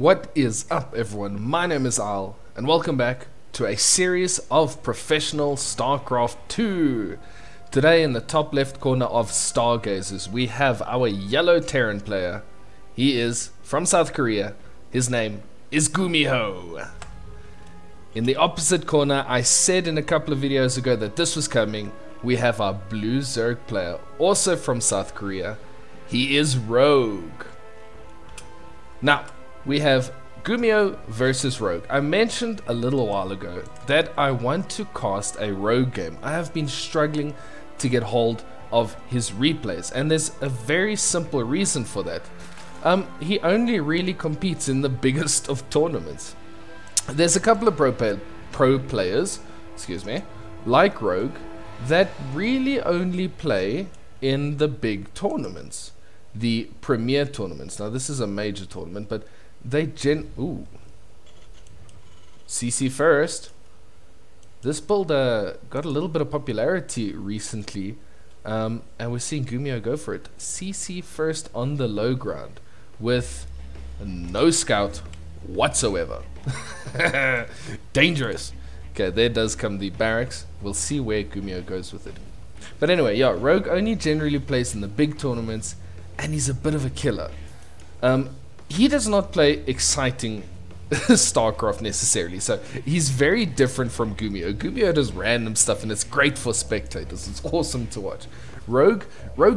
What is up, everyone? My name is Al, and welcome back to a series of professional StarCraft 2. Today, in the top left corner of Stargazers, we have our yellow Terran player. He is from South Korea. His name is GuMiho. In the opposite corner, I said in a couple of videos ago that this was coming. We have our blue Zerg player, also from South Korea. He is Rogue. Now, we have GuMiho versus Rogue. I mentioned a little while ago that I want to cast a Rogue game. I have been struggling to get hold of his replays, and there's a very simple reason for that. He only really competes in the biggest of tournaments. There's a couple of pro players, like Rogue, that really only play in the big tournaments, the premier tournaments. Now this is a major tournament, but they CC first. This build got a little bit of popularity recently, and we're seeing GuMiho go for it. CC first on the low ground with no scout whatsoever. Dangerous. Okay, there does come the barracks. We'll see where GuMiho goes with it. But anyway, yeah, Rogue only generally plays in the big tournaments, and he's a bit of a killer. He does not play exciting StarCraft necessarily, so he's very different from GuMiho. GuMiho does random stuff, and it's great for spectators. It's awesome to watch. Rogue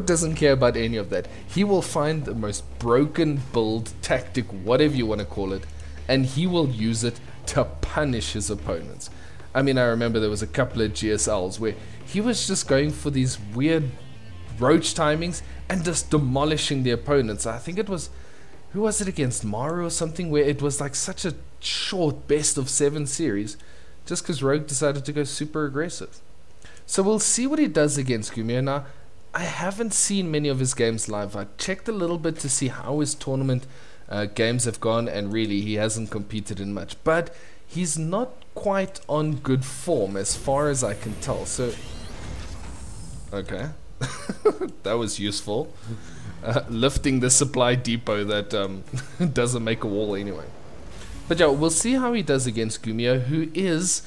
doesn't care about any of that. He will find the most broken build, tactic, whatever you want to call it, and he will use it to punish his opponents. I mean, I remember there was a couple of GSLs where he was just going for these weird roach timings and just demolishing the opponents. I think it was, who was it against, Maru or something, where it was like such a short best of 7 series just because Rogue decided to go super aggressive. So we'll see what he does against GuMiho. Now, I haven't seen many of his games live. I checked a little bit to see how his tournament games have gone, and really he hasn't competed in much, but he's not quite on good form as far as I can tell. So okay. That was useful. Lifting the supply depot that doesn't make a wall anyway. But yeah, we'll see how he does against GuMiho, who is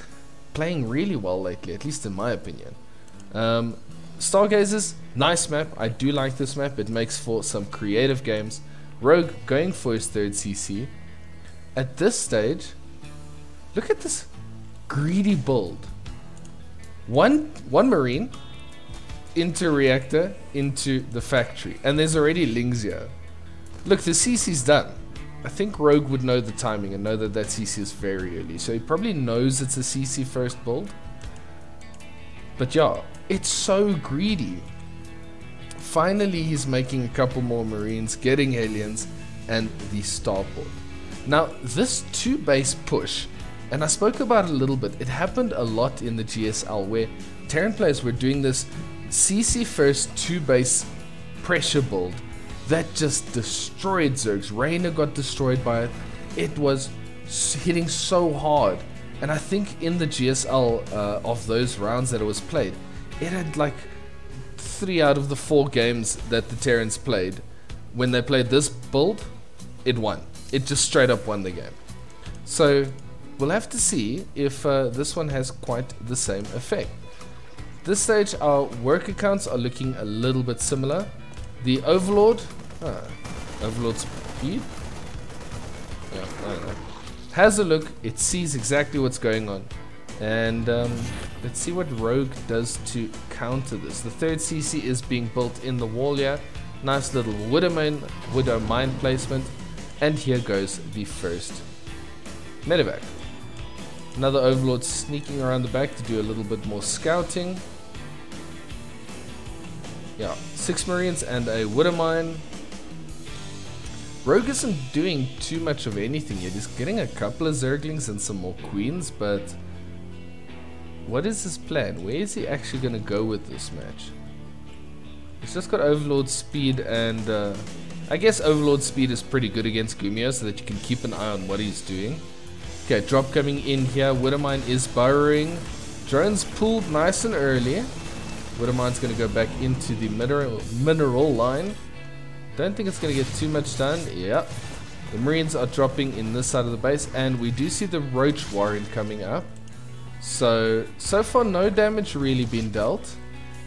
playing really well lately, at least in my opinion. Stargazers, nice map. I do like this map. It makes for some creative games. Rogue going for his third CC. At this stage, look at this greedy build. One Marine into reactor, into the factory, and there's already Lings here. Look, the CC's done. I think Rogue would know the timing and know that that CC is very early, so he probably knows it's a CC first build. But yeah, it's so greedy. Finally, he's making a couple more Marines, getting aliens, and the starport. Now, this 2-base push, and I spoke about it a little bit, it happened a lot in the GSL where Terran players were doing this CC first 2-base pressure build that just destroyed Zergs. Rainer got destroyed by it. It was hitting so hard, and I think in the GSL of those rounds that it was played, it had like 3 out of the 4 games that the Terrans played, when they played this build, it won. It just straight up won the game. So we'll have to see if this one has quite the same effect. This stage, our work accounts are looking a little bit similar. The Overlord, Overlord speed, yeah, I don't know, has a look. It sees exactly what's going on, and let's see what Rogue does to counter this. The third CC is being built in the wall here. Nice little Widow mine placement, and here goes the first medevac. Another Overlord sneaking around the back to do a little bit more scouting. Yeah, 6 Marines and a Widow mine. Rogue isn't doing too much of anything yet. He's getting a couple of Zerglings and some more Queens, but what is his plan? Where is he actually going to go with this match? He's just got Overlord speed, and I guess Overlord speed is pretty good against GuMiho, so that you can keep an eye on what he's doing. Okay, drop coming in here. Widowmine is burrowing. Drones pulled nice and early. Widowmine's going to go back into the mineral line. Don't think it's going to get too much done. Yep. The Marines are dropping in this side of the base, and we do see the Roach Warren coming up. So far no damage really been dealt.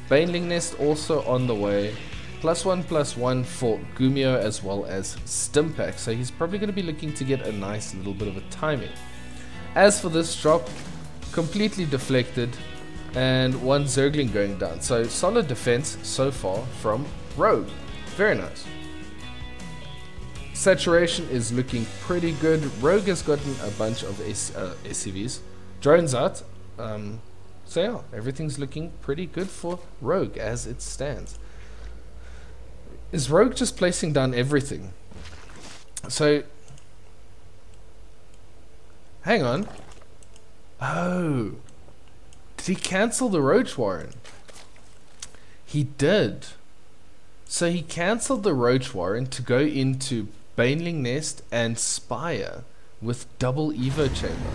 Baneling Nest also on the way. +1/+1 for GuMiho as well as Stimpack. So he's probably going to be looking to get a nice little bit of a timing. As for this drop, completely deflected. And one Zergling going down. So solid defense so far from Rogue. Very nice. Saturation is looking pretty good. Rogue has gotten a bunch of SCVs. Drones out. So yeah, everything's looking pretty good for Rogue as it stands. Is Rogue just placing down everything? So, hang on. Oh, did he cancel the Roach Warren? He did. So he cancelled the Roach Warren to go into Baneling Nest and Spire with double Evo Chamber.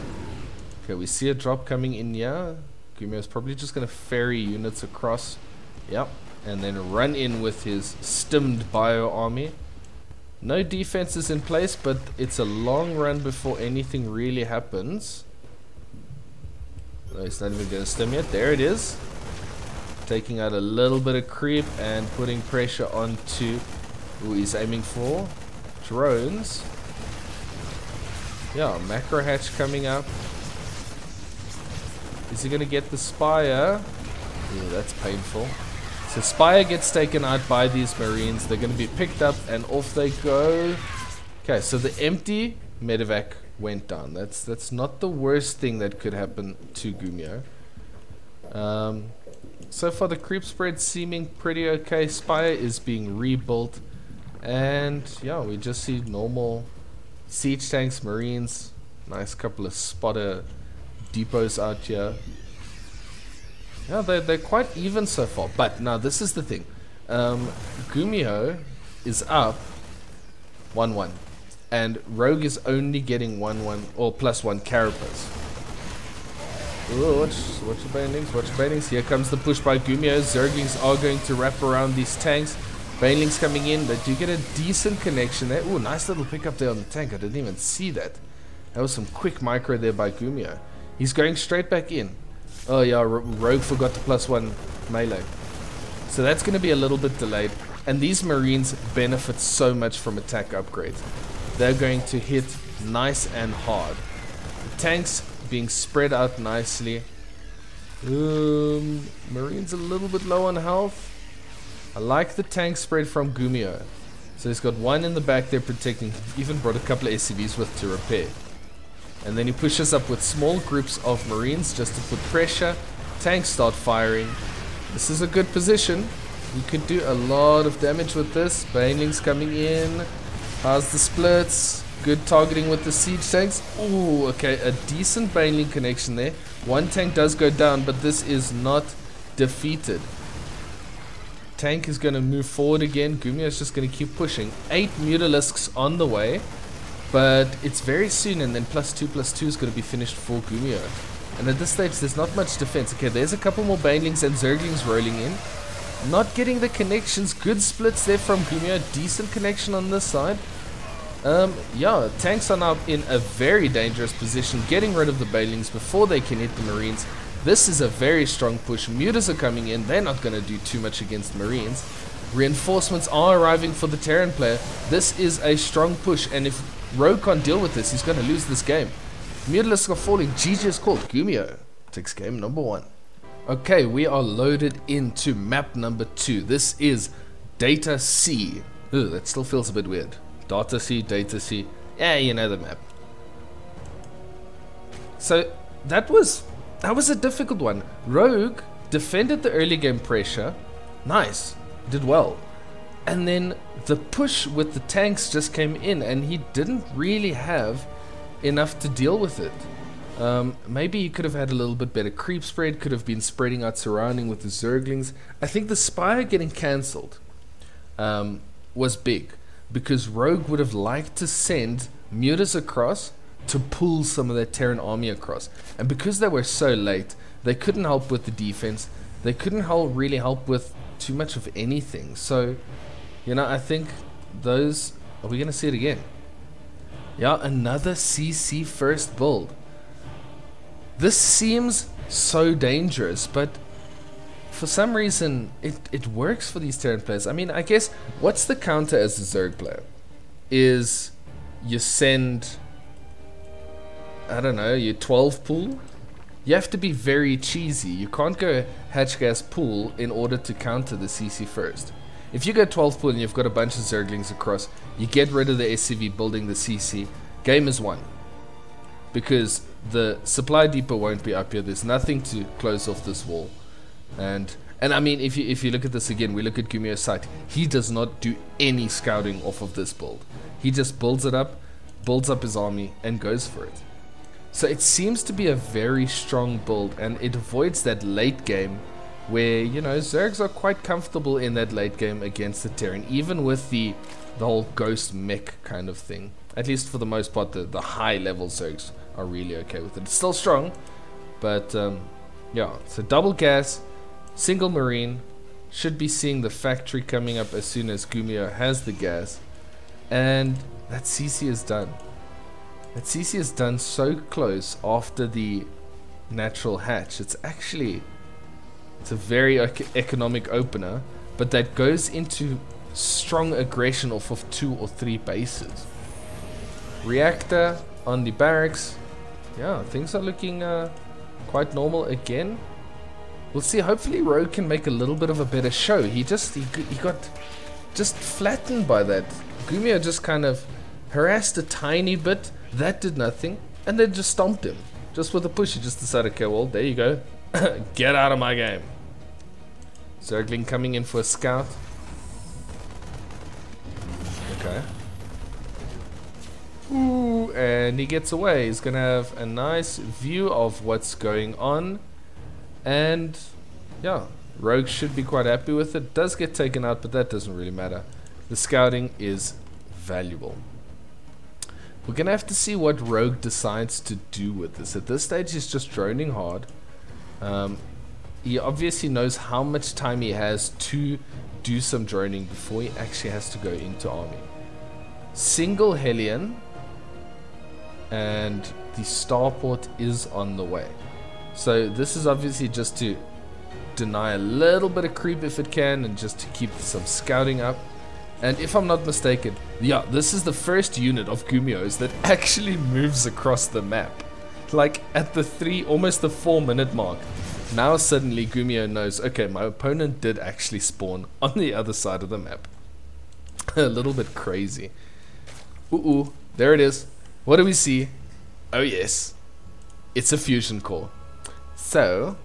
Okay, we see a drop coming in here. GuMiho is probably just going to ferry units across. Yep. And then run in with his stimmed bio army. No defenses in place, but it's a long run before anything really happens. No, he's not even going to stim yet. There it is. Taking out a little bit of creep and putting pressure onto who he's aiming for. Drones. Yeah, macro hatch coming up. Is he going to get the Spire? Yeah, that's painful. So Spire gets taken out by these Marines. They're going to be picked up and off they go. Okay, so the empty medevac went down. That's not the worst thing that could happen to GuMiho. So far the creep spread seeming pretty okay. Spire is being rebuilt. And yeah, we just see normal siege tanks, Marines. Nice couple of spotter depots out here. Yeah, they're quite even so far. But now this is the thing. GuMiho is up 1-1. And Rogue is only getting 1-1 or +1 carapace. Ooh, watch your banelings, watch your banelings. Here comes the push by GuMiho. Zerglings are going to wrap around these tanks. Banelings coming in. They do get a decent connection there. Ooh, nice little pickup there on the tank. I didn't even see that. That was some quick micro there by GuMiho. He's going straight back in. Oh yeah, Rogue forgot the +1 melee. So that's going to be a little bit delayed. And these Marines benefit so much from attack upgrades. They're going to hit nice and hard. The tanks being spread out nicely. Marines a little bit low on health. I like the tank spread from GuMiho. So he's got one in the back there protecting. Even brought a couple of SCVs with to repair. And then he pushes up with small groups of Marines just to put pressure. Tanks start firing. This is a good position. You could do a lot of damage with this. Banelings coming in. How's the splits? Good targeting with the siege tanks. Ooh, okay, a decent Baneling connection there. One tank does go down, but this is not defeated. Tank is going to move forward again. GuMiho is just going to keep pushing. 8 Mutalisks on the way. But it's very soon, and then +2/+2 is going to be finished for GuMiho. And at this stage, there's not much defense. Okay, there's a couple more Banelings and Zerglings rolling in. Not getting the connections. Good splits there from GuMiho. Decent connection on this side. Yeah, tanks are now in a very dangerous position, getting rid of the Banelings before they can hit the Marines. This is a very strong push. Mutas are coming in. They're not going to do too much against Marines. Reinforcements are arriving for the Terran player. This is a strong push, and if Rogue can't deal with this, he's going to lose this game. Mutalisks are falling. GG is called. GuMiho takes game number 1. Okay, we are loaded into map number 2. This is Data C. Ooh, that still feels a bit weird. Data C, Data C. Yeah, you know the map. So that was a difficult one. Rogue defended the early game pressure. Nice. Did well. And then the push with the tanks just came in, and he didn't really have enough to deal with it. Maybe he could have had a little bit better creep spread, could have been spreading out surrounding with the Zerglings. I think the Spire getting cancelled was big, because Rogue would have liked to send Mutas across to pull some of that Terran army across. And because they were so late, they couldn't help with the defense. They couldn't really help with too much of anything. So, you know, I think those... Are we going to see it again? Yeah, another CC first build. This seems so dangerous, but for some reason it works for these Terran players. I mean, I guess what's the counter as a Zerg player is you send, I don't know, your 12 pool. You have to be very cheesy. You can't go hatch gas pool in order to counter the CC first. If you go 12 pool and you've got a bunch of Zerglings across, you get rid of the SCV building the CC, game is won. Because the supply depot won't be up here. There's nothing to close off this wall. And I mean, if you look at this again, we look at GuMiho's site. He does not do any scouting off of this build. He just builds it up, builds up his army, and goes for it. So it seems to be a very strong build, and it avoids that late game where, you know, Zergs are quite comfortable in that late game against the Terran, even with the whole ghost mech kind of thing. At least for the most part, the high level Zergs are really okay with it. It's still strong, but yeah, so double gas, single marine, should be seeing the factory coming up as soon as GuMiho has the gas, and that CC is done. That CC is done so close after the natural hatch. It's a very economic opener, but that goes into strong aggression off of 2 or 3 bases. Reactor on the barracks. Yeah, things are looking quite normal again. We'll see. Hopefully Rogue can make a little bit of a better show. He got just flattened by that. GuMiho just kind of harassed a tiny bit. That did nothing, and then just stomped him. Just with a push, he just decided, okay, well, there you go. Get out of my game. Zergling coming in for a scout. Okay. Ooh, and he gets away. He's gonna have a nice view of what's going on. And, yeah, Rogue should be quite happy with it. Does get taken out, but that doesn't really matter. The scouting is valuable. We're going to have to see what Rogue decides to do with this. At this stage, he's just droning hard. He obviously knows how much time he has to do some droning before he actually has to go into army. Single Hellion, and the starport is on the way. So this is obviously just to deny a little bit of creep if it can, and just to keep some scouting up. And if I'm not mistaken, yeah, this is the first unit of GuMiho's that actually moves across the map. Like at the almost the 4-minute mark. Now suddenly GuMiho knows, okay, my opponent did actually spawn on the other side of the map. A little bit crazy. Ooh, there it is. What do we see? Oh yes, it's a fusion core. So,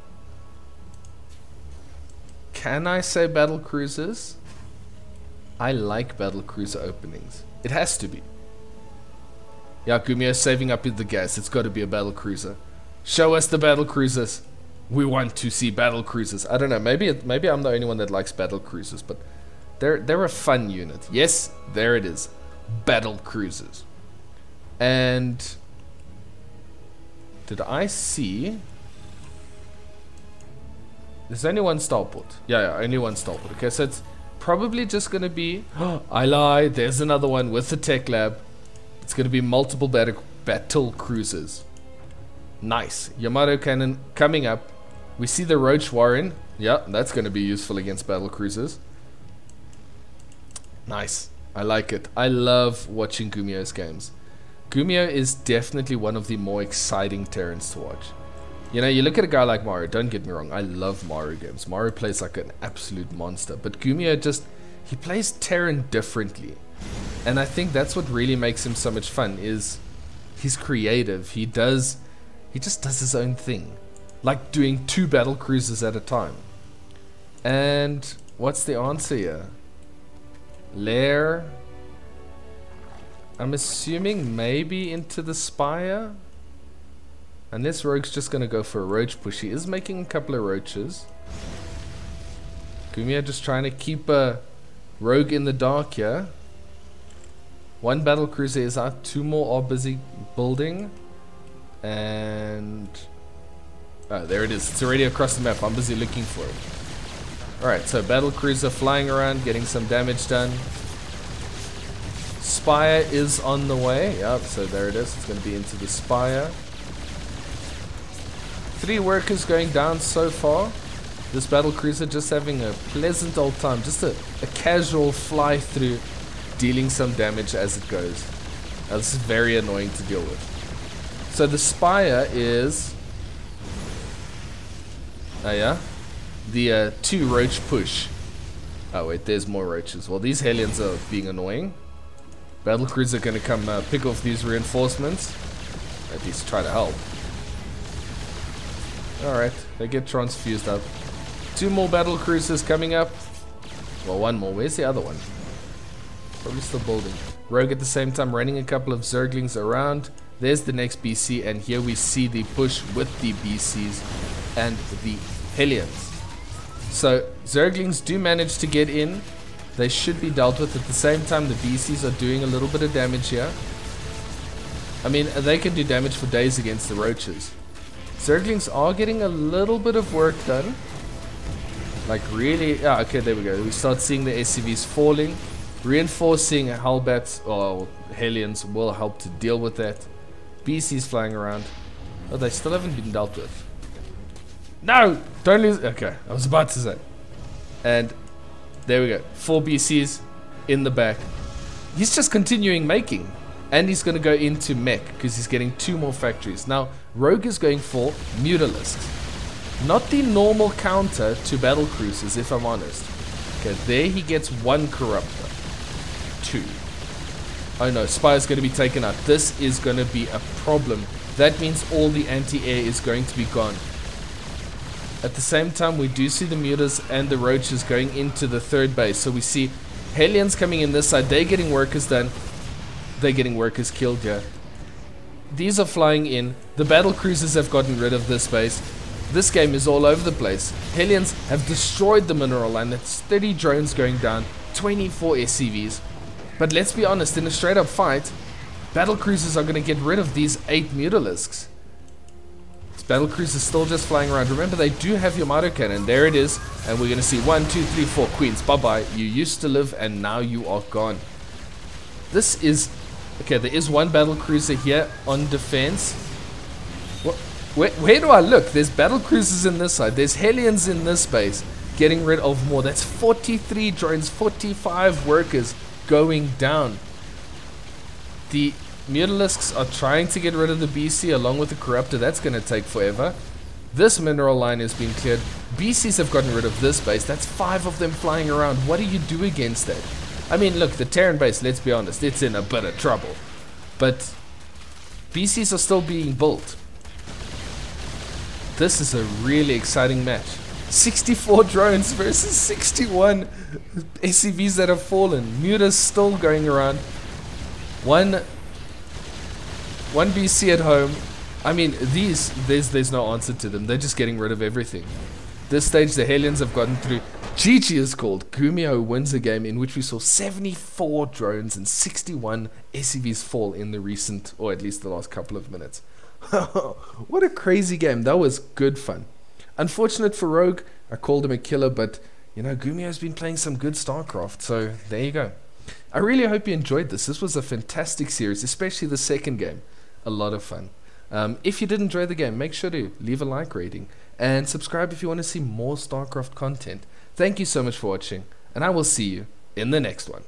can I say Battlecruisers? I like Battlecruiser openings. It has to be. Yeah, GuMiho's saving up with the gas. It's got to be a Battlecruiser. Show us the Battlecruisers. We want to see Battlecruisers. I don't know. Maybe I'm the only one that likes Battlecruisers, but they're a fun unit. Yes, there it is. Battlecruisers. And did I see? There's only one starport. Yeah, only one starport. Okay, so it's probably just going to be, I lie, there's another one with the tech lab. It's going to be multiple battle cruisers. Nice. Yamato cannon coming up. We see the Roach Warren. Yeah, that's going to be useful against battle cruisers. Nice. I like it. I love watching GuMiho's games. GuMiho is definitely one of the more exciting Terrans to watch. You know, you look at a guy like Mario, don't get me wrong, I love Mario games. Mario plays like an absolute monster, but GuMiho he plays Terran differently. And I think that's what really makes him so much fun, is he's creative. He just does his own thing. Like doing 2 battle cruisers at a time. And what's the answer here? Lair. I'm assuming maybe into the Spire. Unless Rogue's just going to go for a roach push. He is making a couple of roaches. GuMiho just trying to keep a Rogue in the dark here. 1 battle cruiser is out. 2 more are busy building. And oh, there it is. It's already across the map. I'm busy looking for it. Alright, so battle cruiser flying around, getting some damage done. Spire is on the way. Yep, so there it is. It's going to be into the Spire. 3 workers going down so far. This battlecruiser just having a pleasant old time. Just a casual fly through, dealing some damage as it goes. This is very annoying to deal with. So the Spire is... Oh yeah? The 2 roach push. Oh wait, there's more roaches. Well, these Hellions are being annoying. Battlecruiser going to come pick off these reinforcements. At least try to help. Alright, they get transfused up. 2 more battlecruisers coming up. Well, 1 more. Where's the other one? Probably still building. Rogue at the same time running a couple of Zerglings around. There's the next BC, and here we see the push with the BCs and the Hellions. So Zerglings do manage to get in. They should be dealt with. At the same time, the BCs are doing a little bit of damage here. I mean, they can do damage for days against the roaches. Zerglings are getting a little bit of work done. Like really, yeah, okay, there we go. We start seeing the SCVs falling. Reinforcing Hellbats or Hellions will help to deal with that. BCs flying around. Oh, they still haven't been dealt with. No! Don't lose. Okay, I was about to say. And there we go. 4 BCs in the back. He's just continuing making. And he's going to go into mech because he's getting 2 more factories. Now, Rogue is going for Mutalisks. Not the normal counter to Battlecruisers, if I'm honest. Okay, there he gets 1 Corruptor. 2. Oh no, Spire's going to be taken out. This is going to be a problem. That means all the anti-air is going to be gone. At the same time, we do see the Mutas and the Roaches going into the 3rd base. So we see Hellions coming in this side. They're getting workers done. They're getting workers killed here. These are flying in. The Battlecruisers have gotten rid of this base. This game is all over the place. Hellions have destroyed the mineral line. That's 30 drones going down. 24 SCVs. But let's be honest, in a straight up fight, Battlecruisers are going to get rid of these 8 Mutalisks. Battlecruisers still just flying around. Remember, they do have Yamato cannon. There it is. And we're going to see 1, 2, 3, 4 queens. Bye-bye. You used to live and now you are gone. This is... Okay, there is 1 battlecruiser here on defense. What? Where do I look? There's battlecruisers in this side. There's Hellions in this base. Getting rid of more. That's 43 drones, 45 workers going down. The Mutalisks are trying to get rid of the BC along with the Corruptor. That's going to take forever. This mineral line has been cleared. BCs have gotten rid of this base. That's 5 of them flying around. What do you do against that? I mean, look, the Terran base, let's be honest, it's in a bit of trouble. But BCs are still being built. This is a really exciting match. 64 drones versus 61 SCVs that have fallen. Mutas still going around. One BC at home. I mean, there's no answer to them. They're just getting rid of everything. This stage, the Hellions have gotten through. GG is called. GuMiho wins a game in which we saw 74 drones and 61 SCVs fall in the recent, or at least the last couple of minutes. What a crazy game. That was good fun. Unfortunate for Rogue. I called him a killer, but, you know, GuMiho's been playing some good StarCraft, so there you go. I really hope you enjoyed this. This was a fantastic series, especially the second game. A lot of fun. If you did enjoy the game, make sure to leave a like rating and subscribe if you want to see more StarCraft content. Thank you so much for watching, and I will see you in the next one.